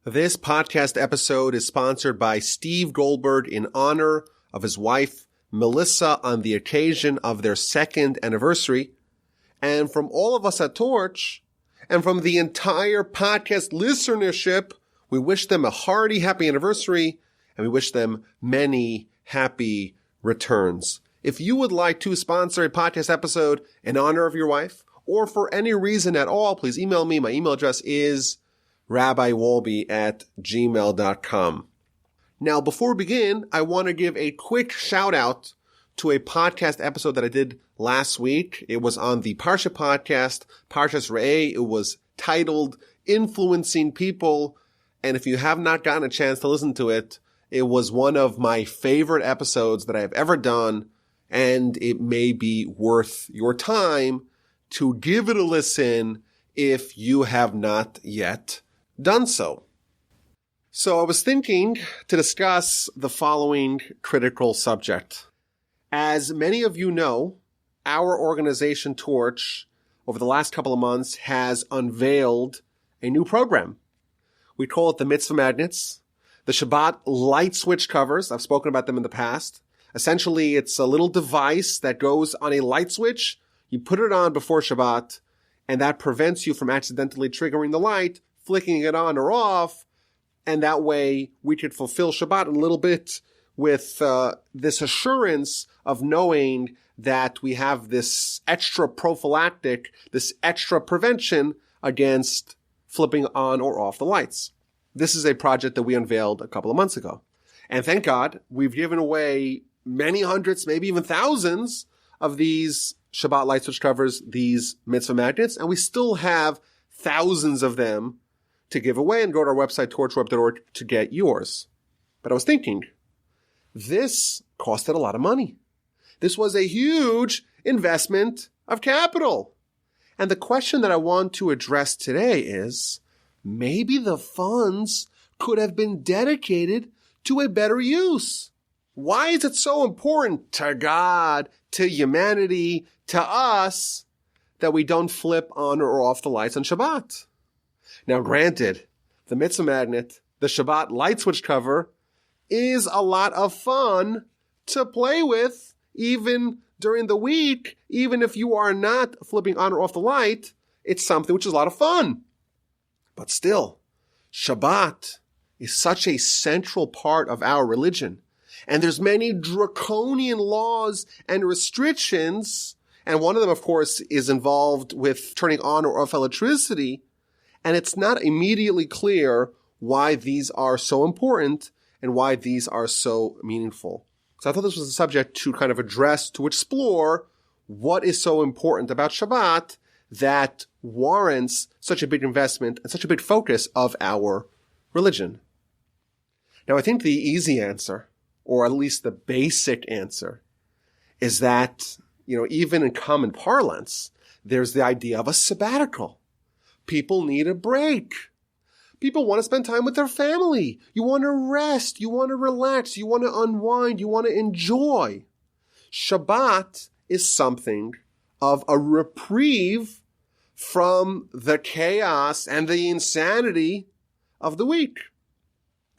This podcast episode is sponsored by Steve Goldberg in honor of his wife, Melissa, on the occasion of their second anniversary. And from all of us at Torch, and from the entire podcast listenership, we wish them a hearty, happy anniversary, and we wish them many happy returns. If you would like to sponsor a podcast episode in honor of your wife, or for any reason at all, please email me. My email address is rabbiwolbe@gmail.com. Now, before we begin, I want to give a quick shout out to a podcast episode that I did last week. It was on the Parsha podcast, Parshas Re'eh. It was titled Influencing People. And if you have not gotten a chance to listen to it, it was one of my favorite episodes that I have ever done. And it may be worth your time to give it a listen if you have not yet done so. So I was thinking to discuss the following critical subject. As many of you know, our organization Torch, over the last couple of months, has unveiled a new program. We call it the Mitzvah Magnets, the Shabbat light switch covers. I've spoken about them in the past. Essentially, it's a little device that goes on a light switch. You put it on before Shabbat, and that prevents you from accidentally triggering the light, flicking it on or off, and that way we could fulfill Shabbat a little bit with this assurance of knowing that we have this extra prophylactic, this extra prevention against flipping on or off the lights. This is a project that we unveiled a couple of months ago. And thank God, we've given away many hundreds, maybe even thousands of these Shabbat light switch covers, these mitzvah magnets, and we still have thousands of them to give away. And go to our website, torchweb.org, to get yours. But I was thinking, this costed a lot of money. This was a huge investment of capital. And the question that I want to address today is, maybe the funds could have been dedicated to a better use. Why is it so important to God, to humanity, to us, that we don't flip on or off the lights on Shabbat? Now, granted, the mitzvah magnet, the Shabbat light switch cover, is a lot of fun to play with, even during the week. Even if you are not flipping on or off the light, it's something which is a lot of fun. But still, Shabbat is such a central part of our religion. And there's many draconian laws and restrictions. And one of them, of course, is involved with turning on or off electricity. And it's not immediately clear why these are so important and why these are so meaningful. So I thought this was a subject to kind of address, to explore what is so important about Shabbat that warrants such a big investment and such a big focus of our religion. Now, I think the easy answer, or at least the basic answer, is that, even in common parlance, there's the idea of a sabbatical. People need a break. People want to spend time with their family. You want to rest. You want to relax. You want to unwind. You want to enjoy. Shabbat is something of a reprieve from the chaos and the insanity of the week.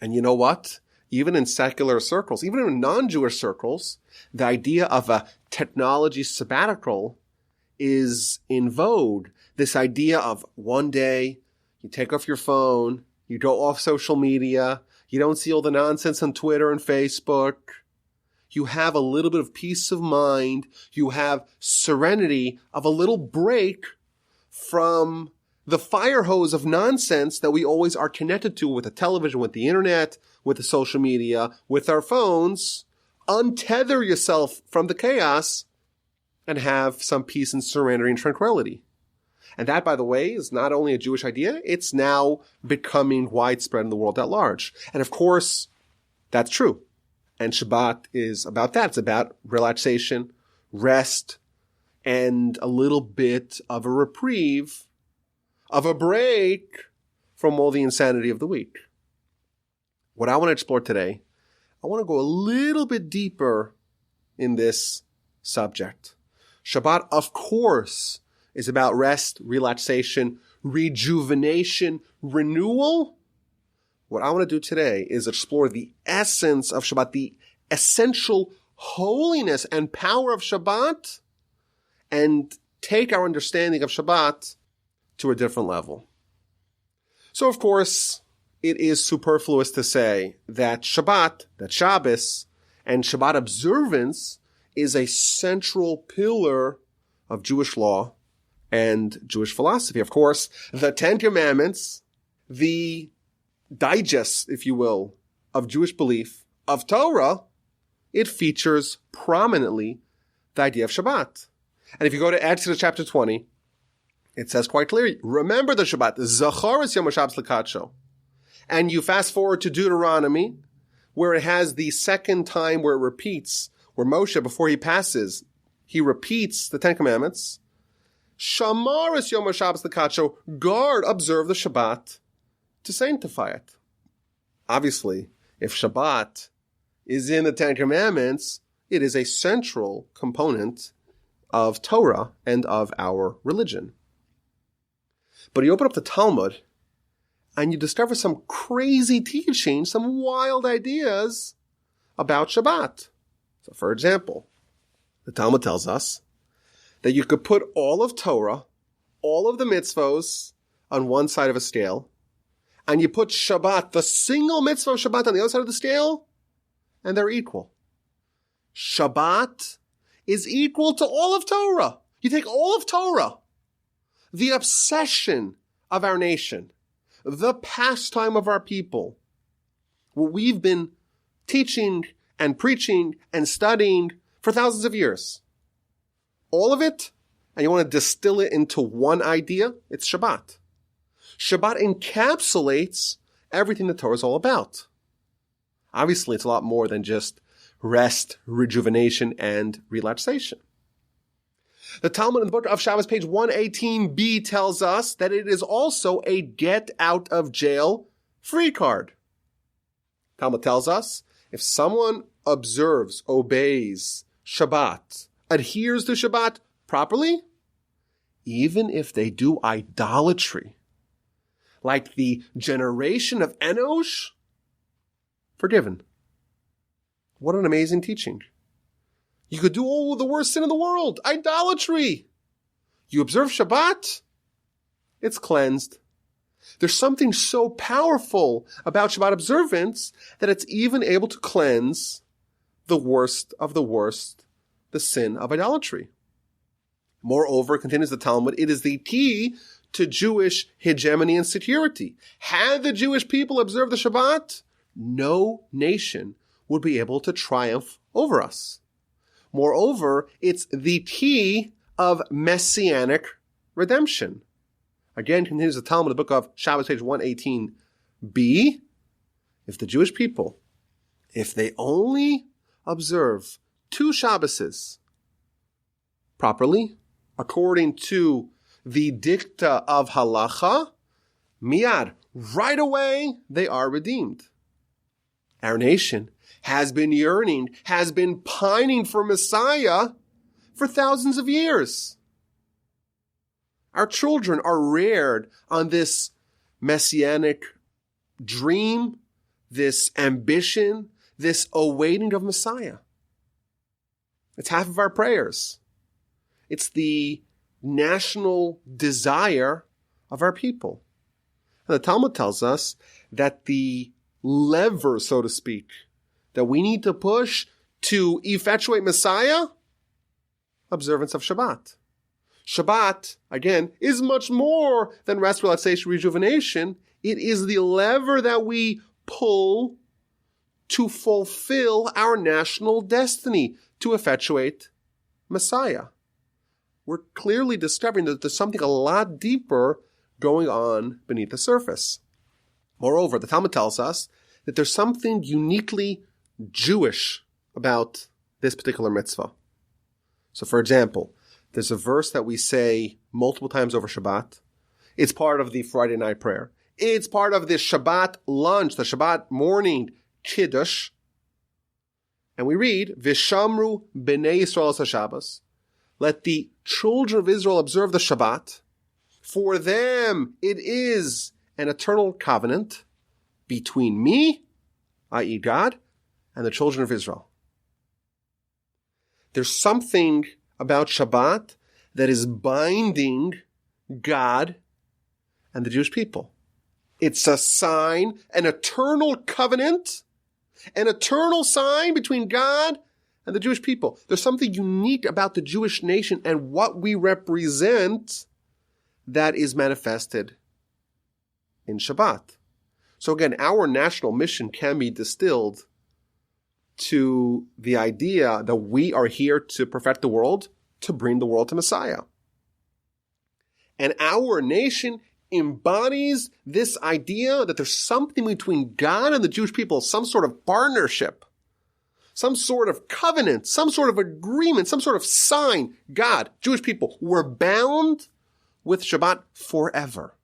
And you know what? Even in secular circles, even in non-Jewish circles, the idea of a technology sabbatical is in vogue. This idea of one day, you take off your phone, you go off social media, you don't see all the nonsense on Twitter and Facebook. You have a little bit of peace of mind. You have serenity of a little break from the fire hose of nonsense that we always are connected to with the television, with the internet, with the social media, with our phones. Untether yourself from the chaos and have some peace and serenity and tranquility. And that, by the way, is not only a Jewish idea, it's now becoming widespread in the world at large. And of course, that's true. And Shabbat is about that. It's about relaxation, rest, and a little bit of a reprieve, of a break from all the insanity of the week. What I want to explore today, I want to go a little bit deeper in this subject. Shabbat, of course, is about rest, relaxation, rejuvenation, renewal. what I want to do today is explore the essence of Shabbat, the essential holiness and power of Shabbat, and take our understanding of Shabbat to a different level. So, of course, it is superfluous to say that Shabbat, that Shabbos, and Shabbat observance is a central pillar of Jewish law and Jewish philosophy. Of course, the Ten Commandments, the digest, if you will, of Jewish belief, of Torah, it features prominently the idea of Shabbat. And if you go to Exodus chapter 20, it says quite clearly, remember the Shabbat, Zacharis Yom HaShabbos L'Kadsho. And you fast forward to Deuteronomy, where it has the second time where it repeats, where Moshe, before he passes, he repeats the Ten Commandments. Shamaris Yom HaShabbos L'Kadsho, guard, observe the Shabbat to sanctify it. Obviously, if Shabbat is in the Ten Commandments, it is a central component of Torah and of our religion. But you open up the Talmud, and you discover some crazy teaching, some wild ideas about Shabbat. So, for example, the Talmud tells us that you could put all of Torah, all of the mitzvos, on one side of a scale, and you put Shabbat, the single mitzvah of Shabbat, on the other side of the scale, and they're equal. Shabbat is equal to all of Torah. You take all of Torah, the obsession of our nation, the pastime of our people, what we've been teaching and preaching and studying for thousands of years. All of it, and you want to distill it into one idea, it's Shabbat. Shabbat encapsulates everything the Torah is all about. Obviously, it's a lot more than just rest, rejuvenation, and relaxation. The Talmud in the book of Shabbos, page 118b, tells us that it is also a get-out-of-jail-free card. Talmud tells us if someone observes, obeys Shabbat, adheres to Shabbat properly, even if they do idolatry, like the generation of Enosh, forgiven. What an amazing teaching. You could do all the worst sin in the world, idolatry. You observe Shabbat, it's cleansed. There's something so powerful about Shabbat observance that it's even able to cleanse the worst of the worst, the sin of idolatry. Moreover, continues the Talmud, it is the key to Jewish hegemony and security. Had the Jewish people observed the Shabbat, no nation would be able to triumph over us. Moreover, it's the key of messianic redemption. Again, continues the Talmud, the book of Shabbos, page 118b. If the Jewish people, if they only observe 2 Shabboses properly, according to the dicta of halacha, miyad, right away, they are redeemed. Our nation has been yearning, has been pining for Messiah for thousands of years. Our children are reared on this messianic dream, this ambition, this awaiting of Messiah. It's half of our prayers. It's the national desire of our people. And the Talmud tells us that the lever, so to speak, that we need to push to effectuate Messiah, observance of Shabbat. Shabbat, again, is much more than rest, relaxation, rejuvenation. It is the lever that we pull to fulfill our national destiny, to effectuate Messiah. We're clearly discovering that there's something a lot deeper going on beneath the surface. Moreover, the Talmud tells us that there's something uniquely Jewish about this particular mitzvah. So, for example, there's a verse that we say multiple times over Shabbat. It's part of the Friday night prayer. It's part of the Shabbat lunch, the Shabbat morning kiddush. And we read, Vishamru b'nei Yisrael HaShabbos. Let the children of Israel observe the Shabbat. For them it is an eternal covenant. between me, i.e. God, and the children of Israel. There's something about Shabbat that is binding God and the Jewish people. It's a sign, an eternal covenant, an eternal sign between God and the Jewish people. There's something unique about the Jewish nation and what we represent that is manifested in Shabbat. So again, our national mission can be distilled to the idea that we are here to perfect the world, to bring the world to Messiah. And our nation embodies this idea that there's something between God and the Jewish people, some sort of partnership, some sort of covenant, some sort of agreement, some sort of sign. God, Jewish people, we're bound with Shabbat forever.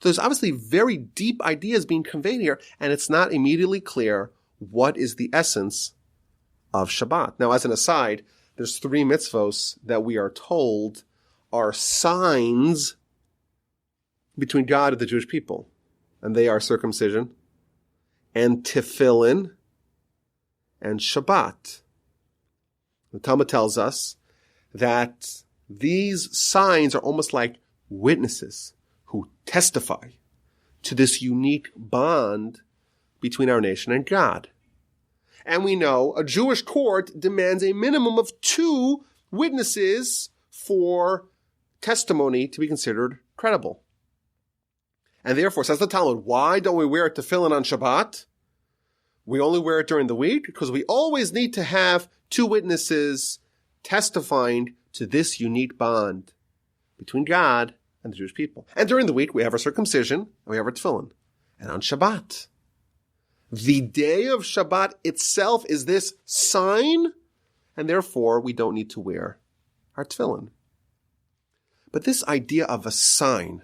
So there's obviously very deep ideas being conveyed here, and it's not immediately clear what is the essence of Shabbat. Now, as an aside, there's 3 mitzvos that we are told are signs between God and the Jewish people. And they are circumcision, and tefillin, and Shabbat. The Talmud tells us that these signs are almost like witnesses who testify to this unique bond between our nation and God. And we know a Jewish court demands a minimum of 2 witnesses for testimony to be considered credible. And therefore, says the Talmud, why don't we wear tefillin on Shabbat? We only wear it during the week because we always need to have 2 witnesses testifying to this unique bond between God and the Jewish people. And during the week, we have our circumcision and we have our tefillin. And on Shabbat, the day of Shabbat itself is this sign, and therefore we don't need to wear our tefillin. But this idea of a sign,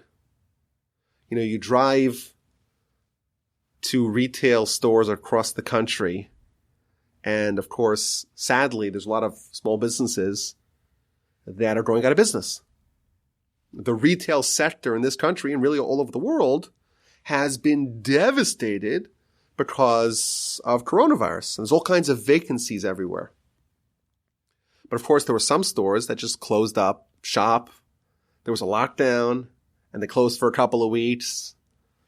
you drive to retail stores across the country, and of course, sadly, there's a lot of small businesses that are going out of business. The retail sector in this country and really all over the world has been devastated because of coronavirus. There's all kinds of vacancies everywhere. But of course, there were some stores that just closed up shop. There was a lockdown, and they closed for a couple of weeks,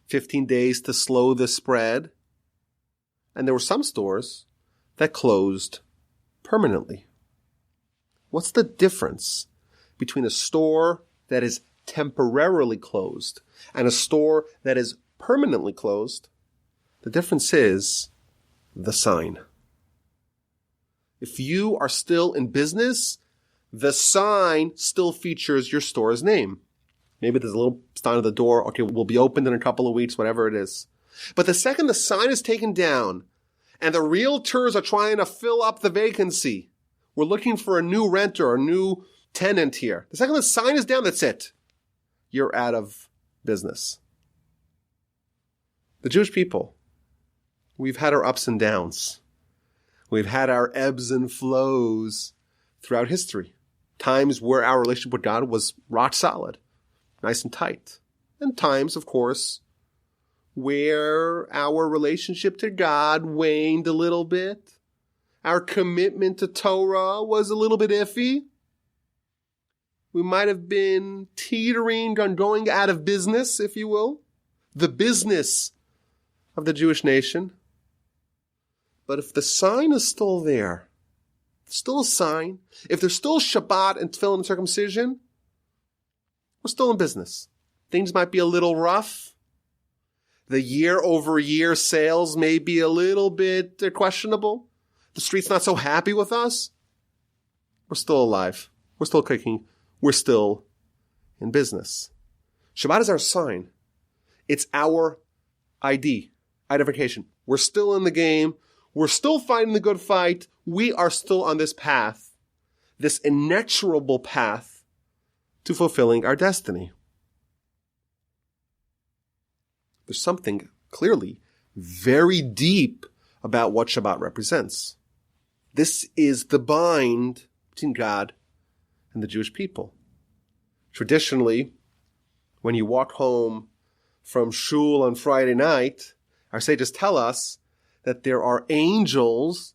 15 days to slow the spread. And there were some stores that closed permanently. What's the difference between a store that is temporarily closed and a store that is permanently closed? The difference is the sign. If you are still in business, the sign still features your store's name. Maybe there's a little sign at the door. Okay, we'll be opened in a couple of weeks, whatever it is. But the second the sign is taken down and the realtors are trying to fill up the vacancy, we're looking for a new renter or a new tenant here. The second the sign is down, that's it. You're out of business. The Jewish people, we've had our ups and downs. We've had our ebbs and flows throughout history. Times where our relationship with God was rock solid, nice and tight. And times, of course, where our relationship to God waned a little bit. Our commitment to Torah was a little bit iffy. We might have been teetering on going out of business, if you will. The business of the Jewish nation. But if the sign is still there, still a sign, if there's still Shabbat and tefillin and circumcision, we're still in business. Things might be a little rough. The year-over-year sales may be a little bit questionable. The street's not so happy with us. We're still alive. We're still kicking. We're still in business. Shabbat is our sign. It's our ID, identification. We're still in the game. We're still fighting the good fight. We are still on this path, this inexorable path to fulfilling our destiny. There's something clearly very deep about what Shabbat represents. This is the bind between God and the Jewish people. Traditionally, when you walk home from shul on Friday night, Our sages tell us that there are angels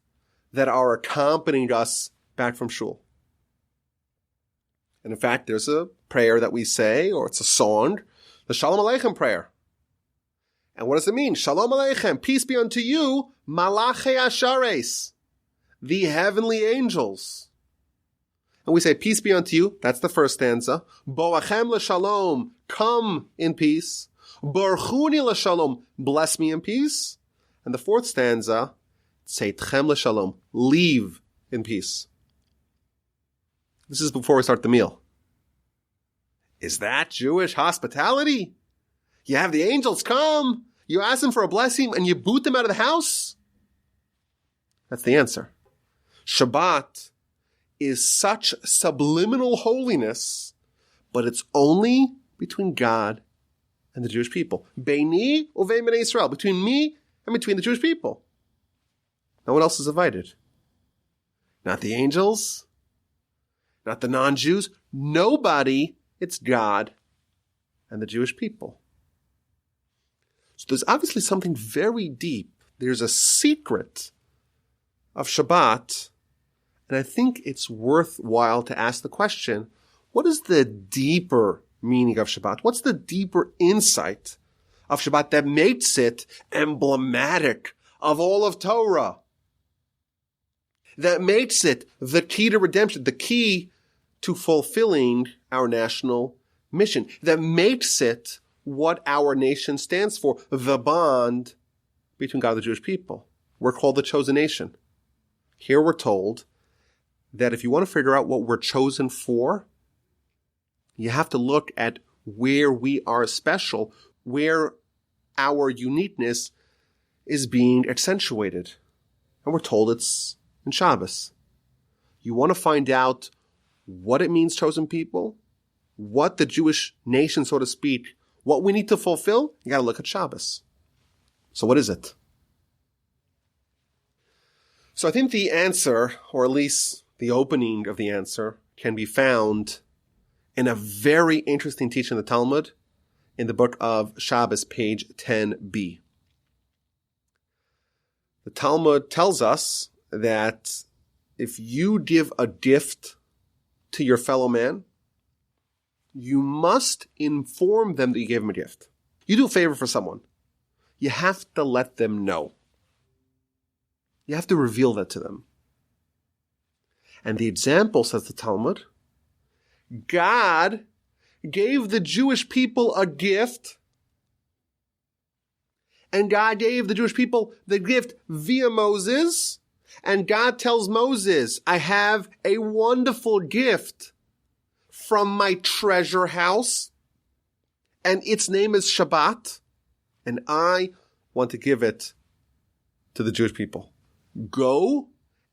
that are accompanying us back from shul. And in fact, there's a prayer that we say, or it's a song, the Shalom Aleichem prayer. And what does it mean? Shalom Aleichem, peace be unto you, Malachei Ashares, the heavenly angels. And we say, peace be unto you, that's the first stanza. Boachem l'shalom, come in peace. Barchuni l'shalom, bless me in peace. And the fourth stanza, Tzeitchem l'shalom, leave in peace. This is before we start the meal. Is that Jewish hospitality? You have the angels come, you ask them for a blessing, and you boot them out of the house? That's the answer. Shabbat is such subliminal holiness, but it's only between God and the Jewish people. Beini uvein bnei Yisrael, between me and between the Jewish people. No one else is invited. Not the angels, not the non-Jews, nobody. It's God and the Jewish people. So there's obviously something very deep. There's a secret of Shabbat, and I think it's worthwhile to ask the question, what is the deeper meaning of Shabbat? What's the deeper insight of Shabbat that makes it emblematic of all of Torah? That makes it the key to redemption, the key to fulfilling our national mission. That makes it what our nation stands for, the bond between God and the Jewish people. We're called the chosen nation. Here we're told that if you want to figure out what we're chosen for, you have to look at where we are special, where our uniqueness is being accentuated. And we're told it's in Shabbos. You want to find out what it means, chosen people, what the Jewish nation, so to speak, what we need to fulfill, you got to look at Shabbos. So what is it? So I think the answer, or at least the opening of the answer, can be found in a very interesting teaching in the Talmud, in the book of Shabbos, page 10b. The Talmud tells us that if you give a gift to your fellow man, you must inform them that you gave him a gift. You do a favor for someone. You have to let them know. You have to reveal that to them. And the example, says the Talmud, God gave the Jewish people a gift, and God gave the Jewish people the gift via Moses, and God tells Moses, I have a wonderful gift from my treasure house, and its name is Shabbat, and I want to give it to the Jewish people. Go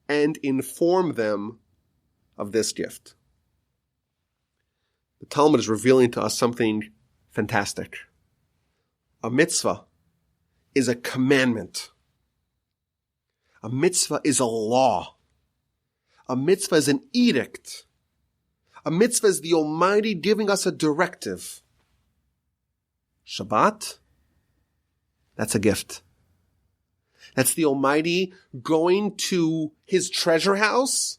and inform them of this gift. The Talmud is revealing to us something fantastic. A mitzvah is a commandment. A mitzvah is a law. A mitzvah is an edict. A mitzvah is the Almighty giving us a directive. Shabbat, that's a gift. That's the Almighty going to His treasure house,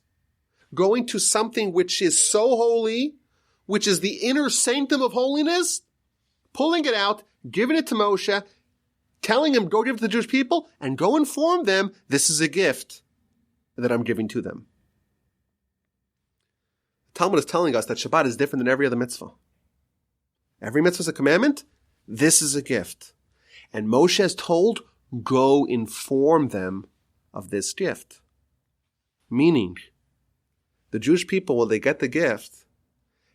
going to something which is so holy, which is the inner sanctum of holiness, pulling it out, giving it to Moshe, telling him, go give it to the Jewish people, and go inform them, this is a gift that I'm giving to them. The Talmud is telling us that Shabbat is different than every other mitzvah. Every mitzvah is a commandment. This is a gift. And Moshe is told, go inform them of this gift. Meaning, the Jewish people, when they get the gift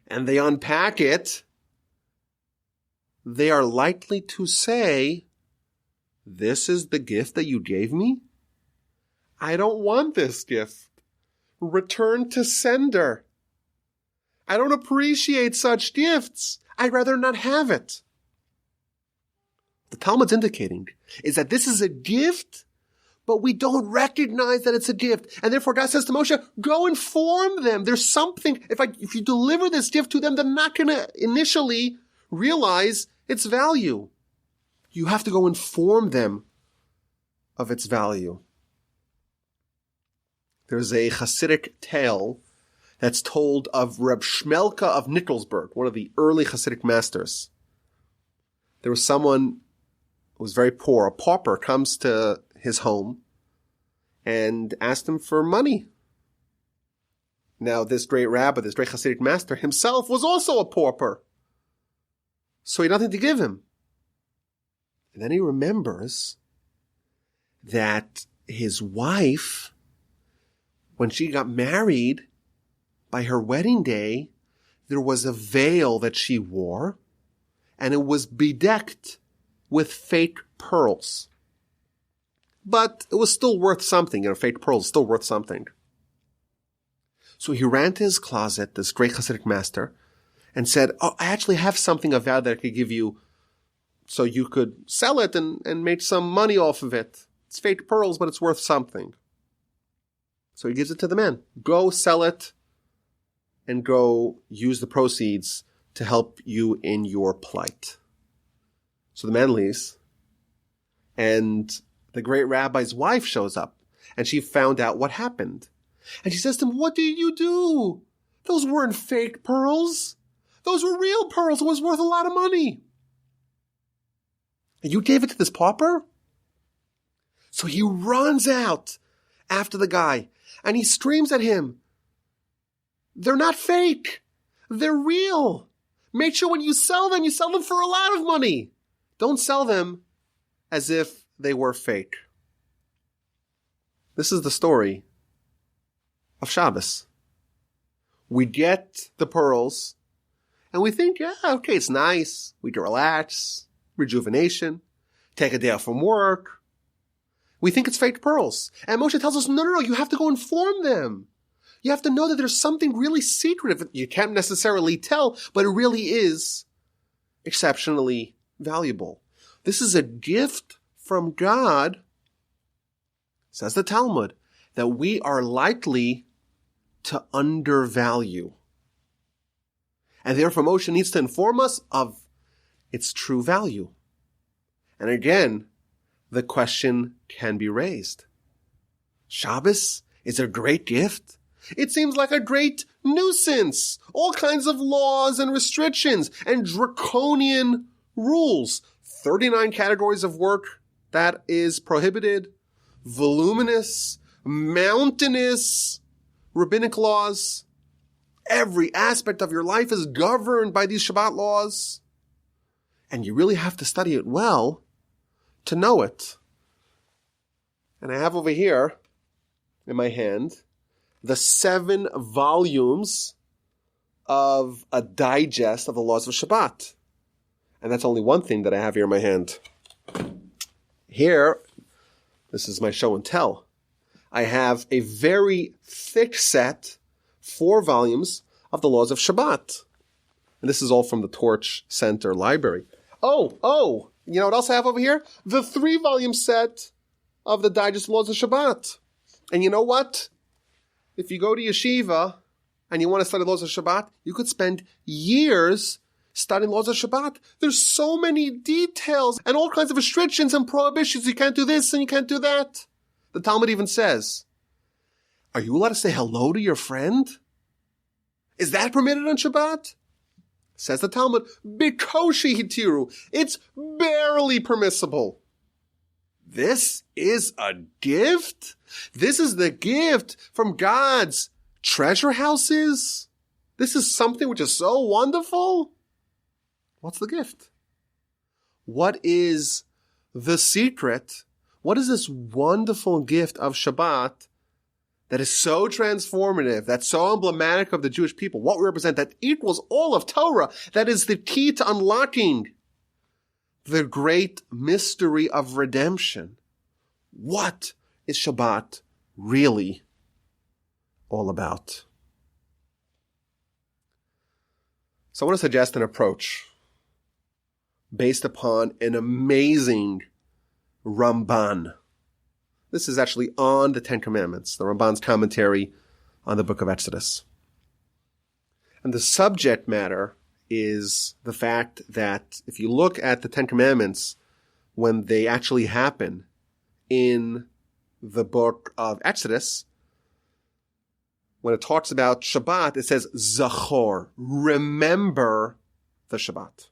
and they unpack it, they are likely to say, this is the gift that you gave me? I don't want this gift. Return to sender. I don't appreciate such gifts. I'd rather not have it. The Talmud's indicating is that this is a gift, but we don't recognize that it's a gift. And therefore God says to Moshe, go inform them. There's something, if you deliver this gift to them, they're not going to initially realize its value. You have to go inform them of its value. There's a Hasidic tale that's told of Reb Shmelka of Nikolsburg, one of the early Hasidic masters. There was someone who was very poor. A pauper comes to his home and asked him for money. Now, this great rabbi, this great Hasidic master himself was also a pauper. So he had nothing to give him. And then he remembers that his wife, when she got married, by her wedding day, there was a veil that she wore, and it was bedecked with fake pearls. But it was still worth something. Fake pearls still worth something. So he ran to his closet, this great Hasidic master, and said, "Oh, I actually have something of value that I could give you so you could sell it and make some money off of it. It's fake pearls, but it's worth something." So he gives it to the man. Go sell it and go use the proceeds to help you in your plight. So the man leaves, and the great rabbi's wife shows up, and she found out what happened. And she says to him, "What did you do? Those weren't fake pearls. Those were real pearls. It was worth a lot of money. And you gave it to this pauper?" So he runs out after the guy, and he screams at him, "They're not fake. They're real. Make sure when you sell them for a lot of money. Don't sell them as if they were fake." This is the story of Shabbos. We get the pearls, and we think, yeah, okay, it's nice. We can relax, rejuvenation, take a day off from work. We think it's fake pearls. And Moshe tells us, no, you have to go inform them. You have to know that there's something really secretive. You can't necessarily tell, but it really is exceptionally valuable. This is a gift from God, says the Talmud, that we are likely to undervalue. And therefore Moshe needs to inform us of its true value. And again, the question can be raised. Shabbos is a great gift. It seems like a great nuisance. All kinds of laws and restrictions and draconian rules. 39 categories of work that is prohibited. Voluminous, mountainous, rabbinic laws. Every aspect of your life is governed by these Shabbat laws. And you really have to study it well to know it. And I have over here in my hand the 7 volumes of a digest of the laws of Shabbat. And that's only one thing that I have here in my hand. Here, this is my show and tell. I have a very thick set, 4 volumes of the laws of Shabbat. And this is all from the Torch Center Library. Oh, you know what else I have over here? The 3-volume set of the Digest Laws of Shabbat. And you know what? If you go to yeshiva and you want to study laws of Shabbat, you could spend years studying laws of Shabbat. There's so many details and all kinds of restrictions and prohibitions. You can't do this and you can't do that. The Talmud even says, are you allowed to say hello to your friend? Is that permitted on Shabbat? Says the Talmud, Bikoshi hitiru. It's barely permissible. This is a gift? This is the gift from God's treasure houses? This is something which is so wonderful? What's the gift? What is the secret? What is this wonderful gift of Shabbat that is so transformative, that's so emblematic of the Jewish people? What we represent, that equals all of Torah, that is the key to unlocking the great mystery of redemption. What is Shabbat really all about? So I want to suggest an approach based upon an amazing Ramban. This is actually on the 10 Commandments, the Ramban's commentary on the book of Exodus. And the subject matter is the fact that if you look at the 10 Commandments, when they actually happen, in the book of Exodus, when it talks about Shabbat, it says, Zachor, remember the Shabbat.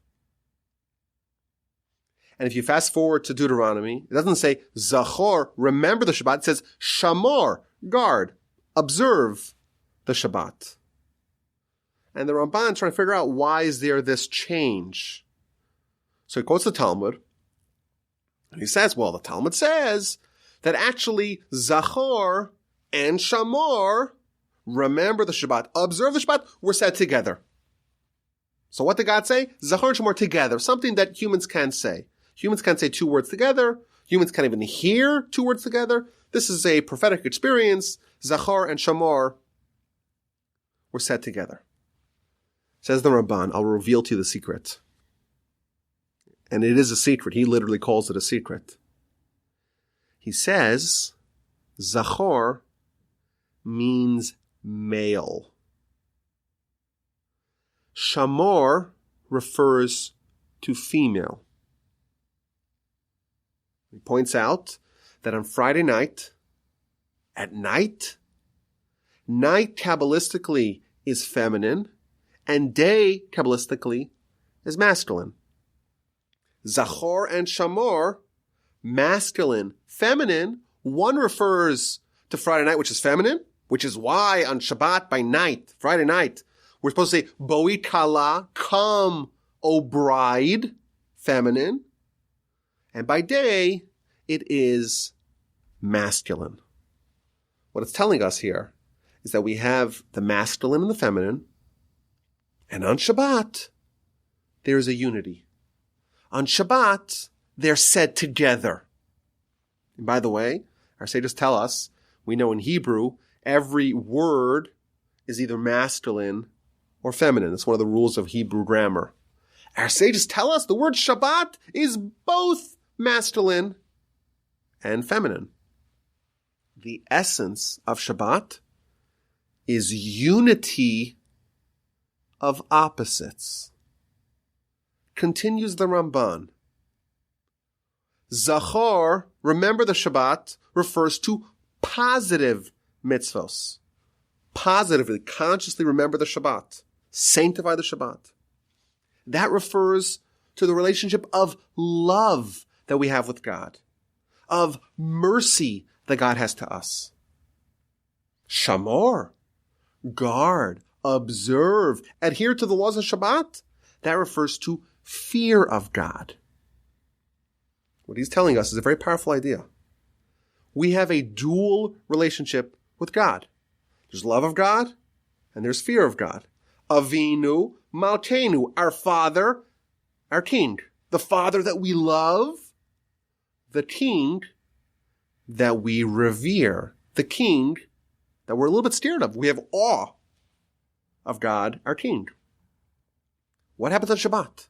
And if you fast forward to Deuteronomy, it doesn't say, Zachor, remember the Shabbat. It says, Shamor, guard, observe the Shabbat. And the Ramban is trying to figure out why is there this change. So he quotes the Talmud, and he says, well, the Talmud says that actually Zachor and Shamor, remember the Shabbat, observe the Shabbat, were said together. So what did God say? Zachor and Shamor together, something that humans can't say. Humans can't say two words together. Humans can't even hear two words together. This is a prophetic experience. Zachor and Shamor were said together. Says the Ramban, I'll reveal to you the secret. And it is a secret. He literally calls it a secret. He says, Zachor means male. Shamor refers to female. He points out that on Friday night, at night Kabbalistically is feminine, and day Kabbalistically is masculine. Zachor and Shamor, masculine, feminine. One refers to Friday night, which is feminine, which is why on Shabbat by night, Friday night, we're supposed to say, Boi Kala, come, O bride, feminine. And by day, it is masculine. What it's telling us here is that we have the masculine and the feminine, and on Shabbat, there is a unity. On Shabbat, they're said together. And by the way, our sages tell us, we know in Hebrew, every word is either masculine or feminine. It's one of the rules of Hebrew grammar. Our sages tell us the word Shabbat is both masculine and feminine. The essence of Shabbat is unity of opposites. Continues the Ramban. Zachor, remember the Shabbat, refers to positive mitzvos. Positively, consciously remember the Shabbat. Sanctify the Shabbat. That refers to the relationship of love that we have with God, of mercy that God has to us. Shamor, guard, observe, adhere to the laws of Shabbat. That refers to fear of God. What he's telling us is a very powerful idea. We have a dual relationship with God. There's love of God, and there's fear of God. Avinu, Malkeinu, our Father, our King. The Father that we love, the King that we revere, the King that we're a little bit scared of. We have awe of God, our King. What happens on Shabbat?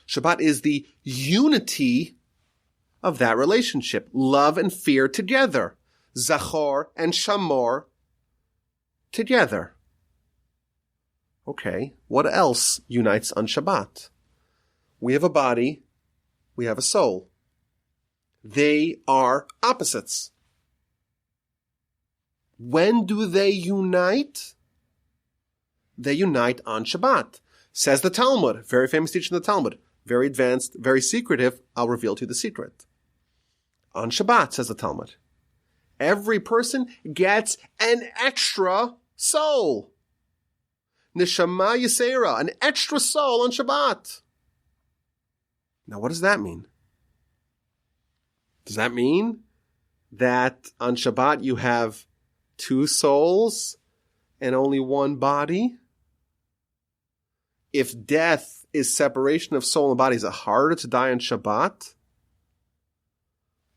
Shabbat is the unity of that relationship. Love and fear together. Zachor and Shamor together. Okay, what else unites on Shabbat? We have a body, we have a soul. They are opposites. When do they unite? They unite on Shabbat. Says the Talmud, very famous teaching in the Talmud, very advanced, very secretive. I'll reveal to you the secret. On Shabbat, says the Talmud, every person gets an extra soul. Neshama Yisera, an extra soul on Shabbat. Now, what does that mean? Does that mean that on Shabbat you have two souls and only one body? If death is separation of soul and body, is it harder to die on Shabbat?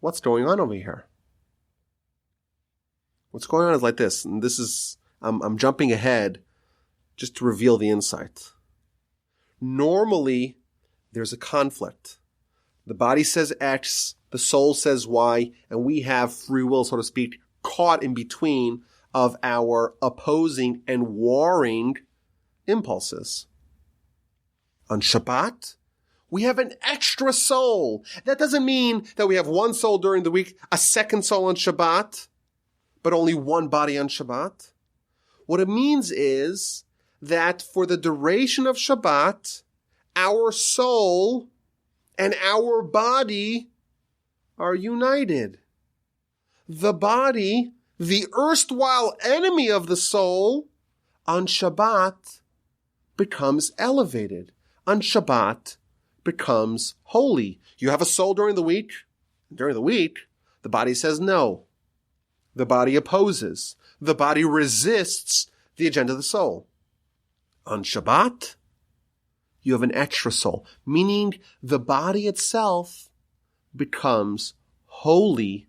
What's going on over here? What's going on is like this, and this is, I'm jumping ahead just to reveal the insight. Normally, there's a conflict. The body says X, the soul says Y, and we have free will, so to speak, caught in between of our opposing and warring impulses. On Shabbat, We have an extra soul. That doesn't mean that we have one soul during the week, a second soul on Shabbat, but only one body on Shabbat. What it means is that for the duration of Shabbat, our soul and our body are united. The body, the erstwhile enemy of the soul, on Shabbat becomes elevated. On Shabbat becomes holy. You have a soul during the week. During the week, the body says no. The body opposes. The body resists the agenda of the soul. On Shabbat, you have an extra soul, meaning the body itself becomes holy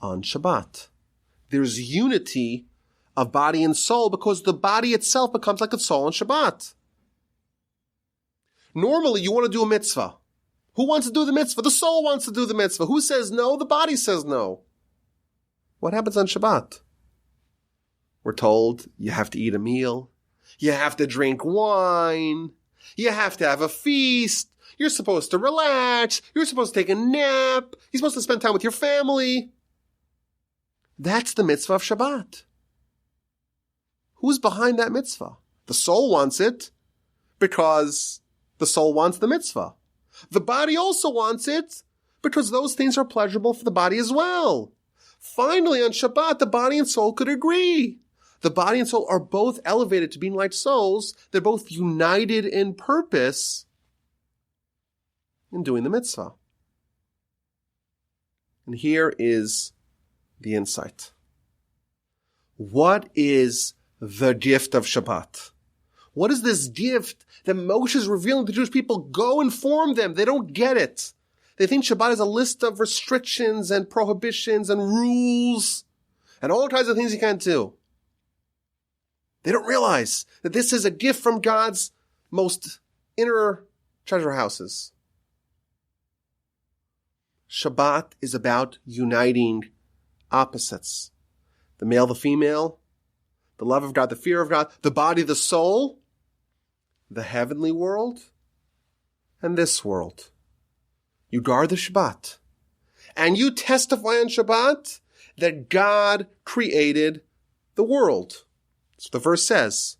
on Shabbat. There's unity of body and soul because the body itself becomes like a soul on Shabbat. Normally, you want to do a mitzvah. Who wants to do the mitzvah? The soul wants to do the mitzvah. Who says no? The body says no. What happens on Shabbat? We're told you have to eat a meal. You have to drink wine. You have to have a feast. You're supposed to relax. You're supposed to take a nap. You're supposed to spend time with your family. That's the mitzvah of Shabbat. Who's behind that mitzvah? The soul wants it because the soul wants the mitzvah. The body also wants it because those things are pleasurable for the body as well. Finally, on Shabbat, the body and soul could agree. The body and soul are both elevated to being like souls. They're both united in purpose in doing the mitzvah. And here is the insight. What is the gift of Shabbat? What is this gift that Moshe is revealing to the Jewish people? Go inform them. They don't get it. They think Shabbat is a list of restrictions and prohibitions and rules and all kinds of things you can't do. They don't realize that this is a gift from God's most inner treasure houses. Shabbat is about uniting opposites. The male, the female, the love of God, the fear of God, the body, the soul, the heavenly world, and this world. You guard the Shabbat, and you testify on Shabbat that God created the world. So the verse says,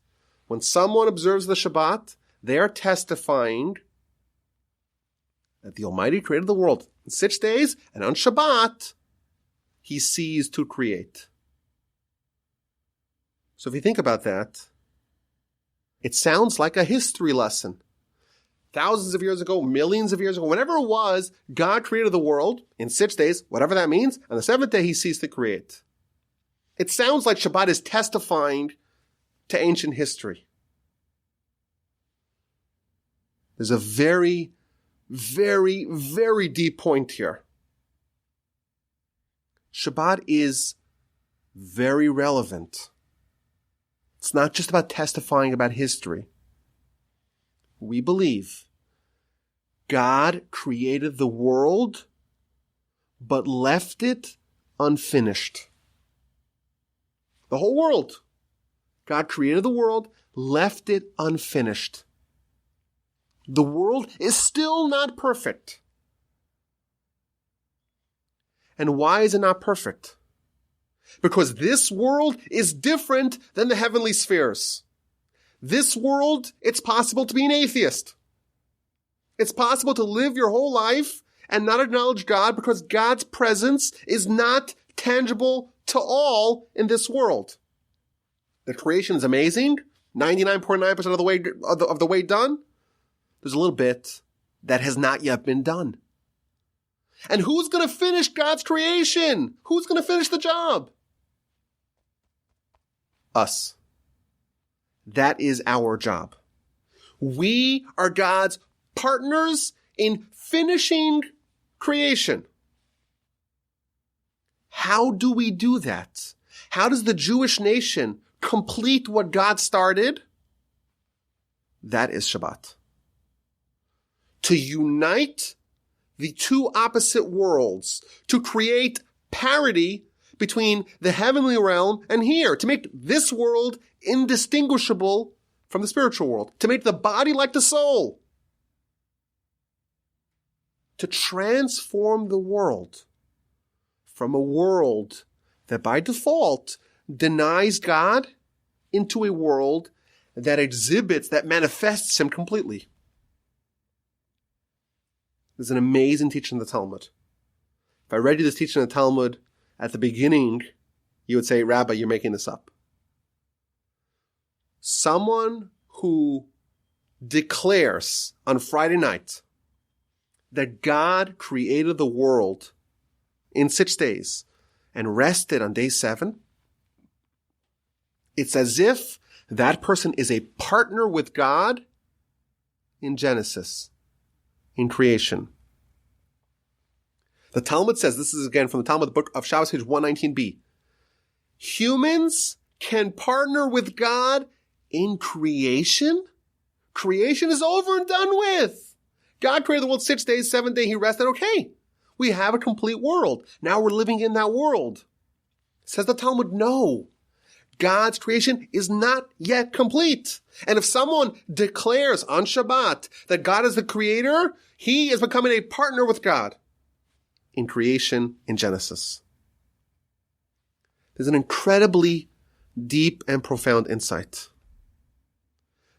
when someone observes the Shabbat, they are testifying that the Almighty created the world in 6 days, and on Shabbat, He ceased to create. So if you think about that, it sounds like a history lesson. Thousands of years ago, millions of years ago, whenever it was, God created the world in 6 days, whatever that means. On the seventh day, He ceased to create. It sounds like Shabbat is testifying to ancient history. There's a very, very, very deep point here. Shabbat is very relevant. It's not just about testifying about history. We believe God created the world, but left it unfinished. The whole world. God created the world, left it unfinished. The world is still not perfect. And why is it not perfect? Because this world is different than the heavenly spheres. This world, it's possible to be an atheist. It's possible to live your whole life and not acknowledge God because God's presence is not tangible to all in this world. The creation is amazing, 99.9% of the way done. There's a little bit that has not yet been done. And who's going to finish God's creation? Who's going to finish the job? Us. That is our job. We are God's partners in finishing creation. How do we do that? How does the Jewish nation complete what God started? That is Shabbat. To unite the two opposite worlds, to create parity between the heavenly realm and here, to make this world indistinguishable from the spiritual world, to make the body like the soul. to transform the world from a world that by default denies God into a world that exhibits, that manifests him completely. There's an amazing teaching in the Talmud. If I read you this teaching in the Talmud at the beginning, you would say, Rabbi, you're making this up. Someone who declares on Friday night that God created the world in 6 days and rested on day 7, it's as if that person is a partner with God in Genesis, in creation. The Talmud says, this is again from the Talmud, the book of Shabbos, page 119b. Humans can partner with God in creation? Creation is over and done with. God created the world 6 days, 7th day he rested. Okay, we have a complete world. Now we're living in that world. Says the Talmud, no. God's creation is not yet complete. And if someone declares on Shabbat that God is the creator, he is becoming a partner with God in creation in Genesis. There's an incredibly deep and profound insight.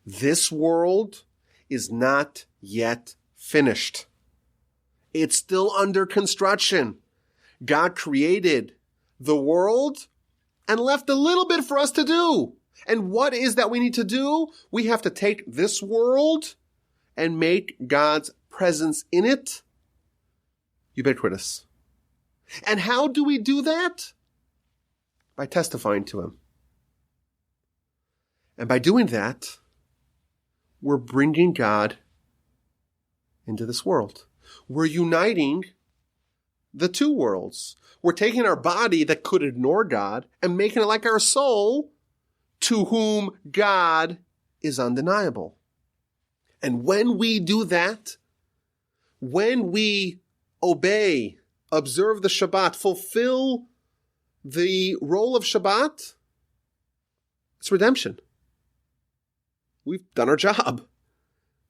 This world is not yet finished. It's still under construction. God created the world and left a little bit for us to do. And what is that we need to do? We have to take this world and make God's presence in it ubiquitous. And how do we do that? By testifying to him. And by doing that, we're bringing God into this world. We're uniting the two worlds. We're taking our body that could ignore God and making it like our soul, to whom God is undeniable. And when we do that, when we obey, observe the Shabbat, fulfill the role of Shabbat, it's redemption. We've done our job.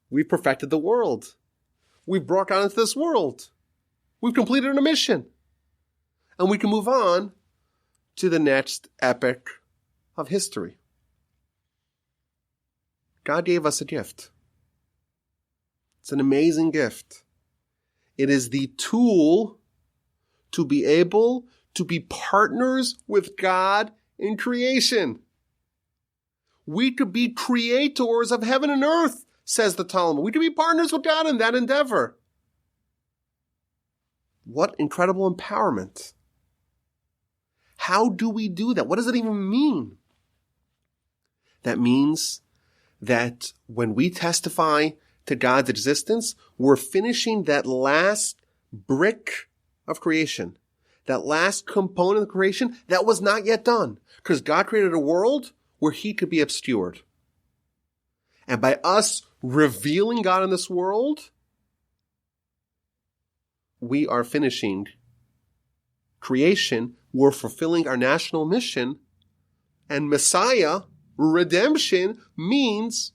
We've perfected the world. We've brought God into this world. We've completed our mission. And we can move on to the next epoch of history. God gave us a gift. It's an amazing gift. It is the tool to be able to be partners with God in creation. We could be creators of heaven and earth, says the Talmud. We could be partners with God in that endeavor. What incredible empowerment. How do we do that? What does it even mean? That means that when we testify to God's existence, we're finishing that last brick of creation, that last component of creation that was not yet done. Because God created a world where he could be obscured. And by us revealing God in this world, we are finishing creation. We're fulfilling our national mission. And Messiah, redemption, means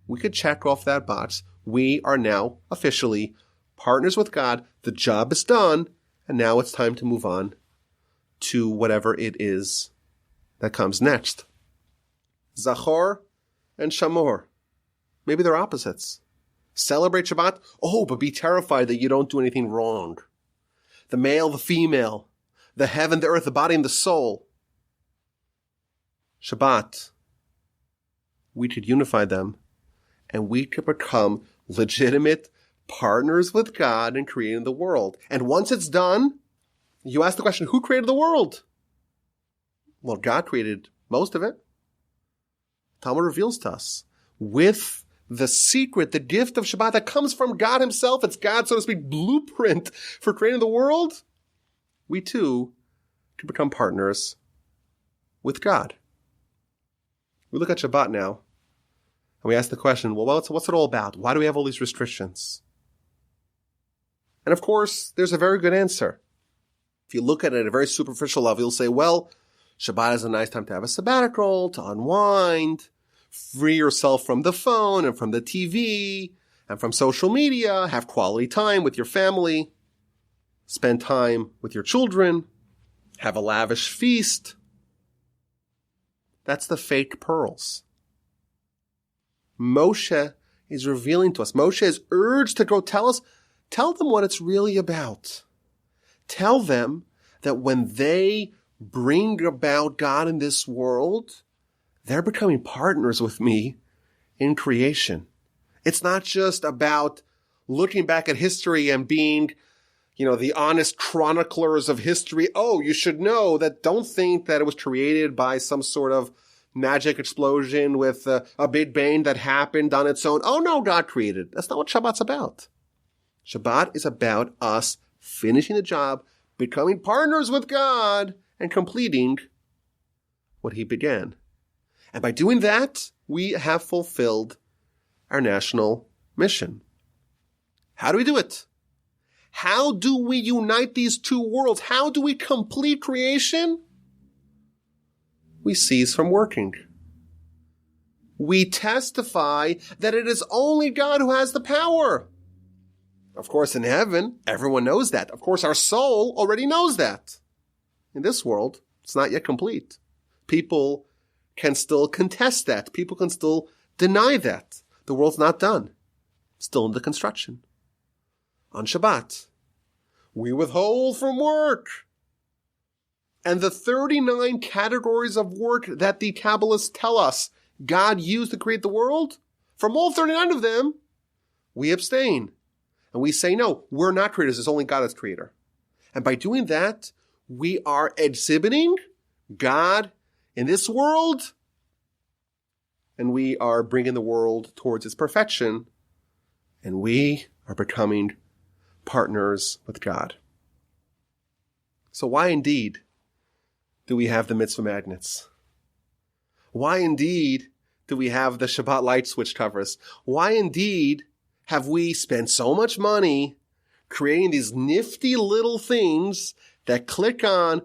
we could check off that box. We are now officially partners with God. The job is done. And now it's time to move on to whatever it is that comes next. Zachor and Shamor. Maybe they're opposites. Celebrate Shabbat. Oh, but be terrified that you don't do anything wrong. The male, the female, the heaven, the earth, the body, and the soul. Shabbat. We could unify them, and we could become legitimate partners with God in creating the world. And once it's done, you ask the question, who created the world? Well, God created most of it. Talmud reveals to us with the secret, the gift of Shabbat that comes from God himself. It's God's, so to speak, blueprint for creating the world. We too can become partners with God. We look at Shabbat now and we ask the question, well, what's it all about? Why do we have all these restrictions? And of course, there's a very good answer. If you look at it at a very superficial level, you'll say, well, Shabbat is a nice time to have a sabbatical, to unwind, free yourself from the phone and from the TV, and from social media, have quality time with your family, spend time with your children, have a lavish feast. That's the fake pearls. Moshe is revealing to us. Moshe is urged to go tell them what it's really about. Tell them that when they bring about God in this world, they're becoming partners with me in creation. It's not just about looking back at history and being, the honest chroniclers of history. Oh, you should know that. Don't think that it was created by some sort of magic explosion with a big bang that happened on its own. Oh no, God created. That's not what Shabbat's about. Shabbat is about us finishing the job, becoming partners with God, and completing what he began. And by doing that, we have fulfilled our national mission. How do we do it? How do we unite these two worlds? How do we complete creation? We cease from working. We testify that it is only God who has the power. Of course, in heaven, everyone knows that. Of course, our soul already knows that. In this world, it's not yet complete. People can still contest that. People can still deny that. The world's not done. Still under construction. On Shabbat, we withhold from work. And the 39 categories of work that the Kabbalists tell us God used to create the world, from all 39 of them, we abstain. And we say, no, we're not creators. It's only God that's creator. And by doing that, we are exhibiting God in this world, and we are bringing the world towards its perfection, and we are becoming partners with God. So why indeed do we have the mitzvah magnets? Why indeed do we have the Shabbat light switch covers? Why indeed have we spent so much money creating these nifty little things that click on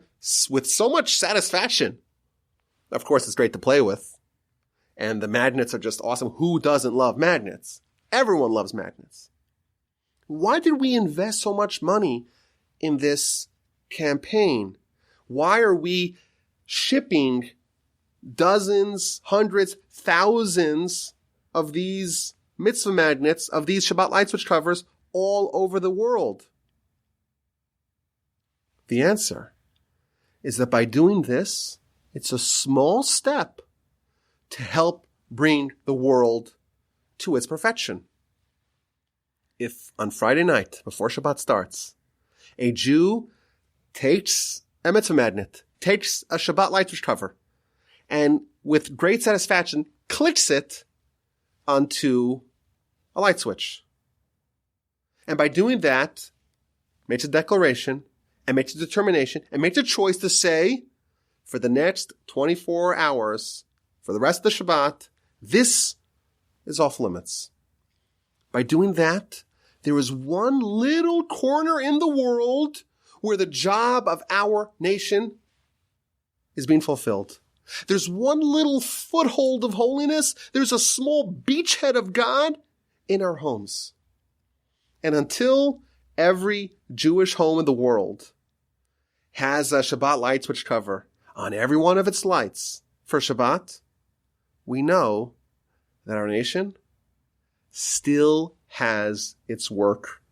with so much satisfaction? Of course, it's great to play with. And the magnets are just awesome. Who doesn't love magnets? Everyone loves magnets. Why did we invest so much money in this campaign? Why are we shipping dozens, hundreds, thousands of these mitzvah magnets, of these Shabbat light switch covers all over the world? The answer is that by doing this, it's a small step to help bring the world to its perfection. If on Friday night, before Shabbat starts, a Jew takes a mitzvah magnet, takes a Shabbat light switch cover, and with great satisfaction clicks it onto a light switch. And by doing that, makes a declaration and makes a determination and makes a choice to say, for the next 24 hours, for the rest of the Shabbat, this is off limits. By doing that, there is one little corner in the world where the job of our nation is being fulfilled. There's one little foothold of holiness. There's a small beachhead of God in our homes. And until every Jewish home in the world has a Shabbat light switch cover on every one of its lights for Shabbat, we know that our nation still has its work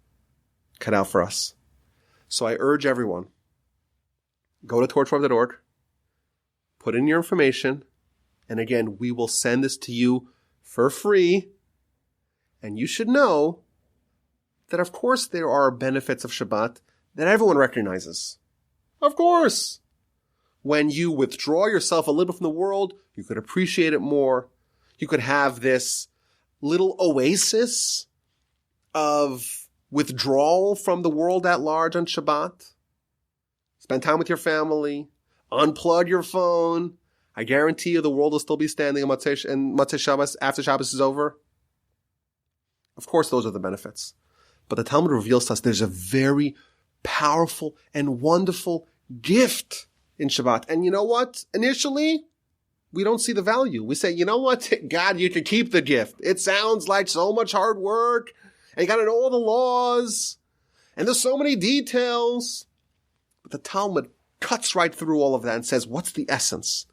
cut out for us. So I urge everyone, go to torchwarm.org, put in your information, and again, we will send this to you for free. And you should know that, of course, there are benefits of Shabbat that everyone recognizes. Of course. When you withdraw yourself a little from the world, you could appreciate it more. You could have this little oasis of withdrawal from the world at large on Shabbat. Spend time with your family. Unplug your phone. I guarantee you the world will still be standing on Motzei Shabbos after Shabbos is over. Of course, those are the benefits. But the Talmud reveals to us there's a very powerful and wonderful gift in Shabbat. And you know what? Initially, we don't see the value. We say, you know what? God, you can keep the gift. It sounds like so much hard work. And you got to know all the laws. And there's so many details. But the Talmud cuts right through all of that and says, what's the essence?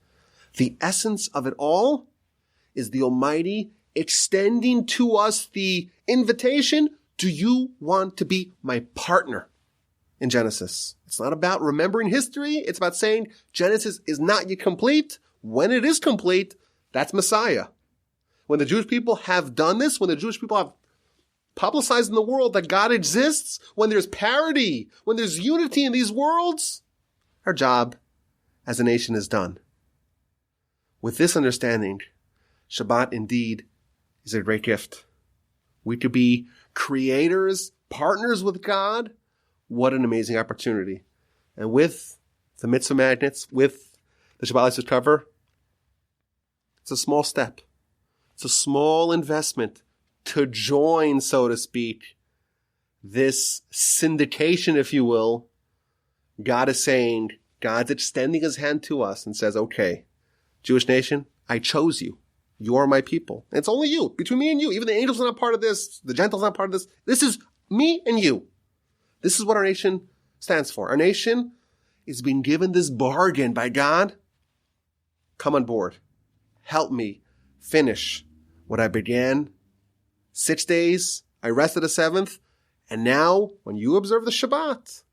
The essence of it all is the Almighty extending to us the invitation. Do you want to be my partner in Genesis? It's not about remembering history. It's about saying Genesis is not yet complete. When it is complete, that's Messiah. When the Jewish people have done this, when the Jewish people have publicized in the world that God exists, when there's parity, when there's unity in these worlds, our job as a nation is done. With this understanding, Shabbat indeed is a great gift. We could be creators, partners with God. What an amazing opportunity. And with the mitzvah magnets, with the Shabbat License cover, it's a small step. It's a small investment to join, so to speak, this syndication, if you will. God is saying, God's extending his hand to us and says, okay, Jewish nation, I chose you. You are my people. And it's only you, between me and you. Even the angels are not part of this. The Gentiles are not part of this. This is me and you. This is what our nation stands for. Our nation is being given this bargain by God. Come on board. Help me finish what I began. 6 days, I rested the 7th. And now, when you observe the Shabbat,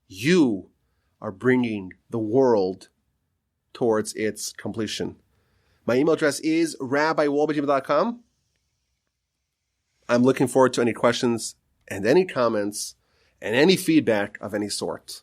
you are bringing the world towards its completion. My email address is rabbiwolbe@gmail.com. I'm looking forward to any questions and any comments and any feedback of any sort.